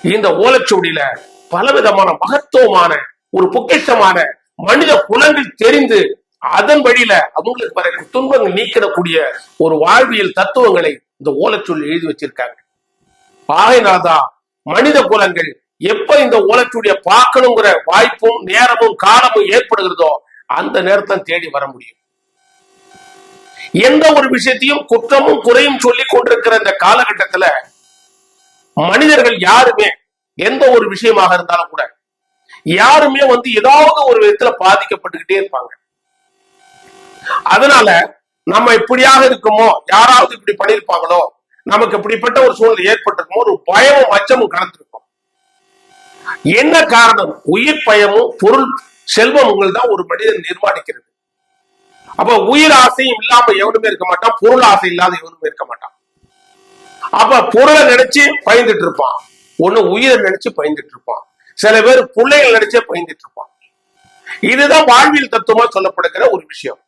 இந்த ஓலைச்சுவடியில பலவிதமான மகத்துவமான ஒரு பொக்கிஷமான மனித குலங்கள் தெரிந்து அதன் வழியில அவங்களுக்கு வர துன்பங்கள் நீக்கிடக்கூடிய ஒரு வாழ்வியல் தத்துவங்களை இந்த ஓலைச்சுவடியில் எழுதி வச்சிருக்காங்க. ஆகையினால்தான் மனித குலங்கள் எப்ப இந்த ஓலைச்சுவடியை பார்க்கணுங்கிற வாய்ப்பும் நேரமும் காலமும் ஏற்படுகிறதோ அந்த நேரத்தை தேடி வர முடியும். எந்த ஒரு விஷயத்தையும் குற்றமும் குறையும் சொல்லி கொண்டிருக்கிற இந்த காலகட்டத்துல மனிதர்கள் யாருமே எந்த ஒரு விஷயமாக இருந்தாலும் கூட யாருமே ஏதாவது ஒரு விதத்துல பாதிக்கப்பட்டுக்கிட்டே இருப்பாங்க. அதனால நம்ம இப்படியாக இருக்குமோ, யாராவது இப்படி பண்ணிருப்பாங்களோ, நமக்கு இப்படிப்பட்ட ஒரு சூழ்நிலை ஏற்பட்டிருக்குமோ ஒரு பயமும் அச்சமும் கலந்துருக்கும். என்ன காரணம்? உயிர் பயமும் பொருள் செல்வங்கள் தான் ஒரு மனிதன் நிர்மாணிக்கிறது. அப்ப உயிர் ஆசையும் இல்லாம எவனுமே இருக்க மாட்டான், பொருள் ஆசை இல்லாத எவனுமே இருக்க மாட்டான். அப்ப பொருளை நினைச்சு பயந்துட்டு இருப்பான், ஒண்ணு உயிரை நினைச்சு பயந்துட்டு இருப்பான், சில பேர் பிள்ளைகள் நினைச்சே பயந்துட்டு இருப்பான். இதுதான் வாழ்வியல் தத்துவமா சொல்லப்படுகிற ஒரு விஷயம்.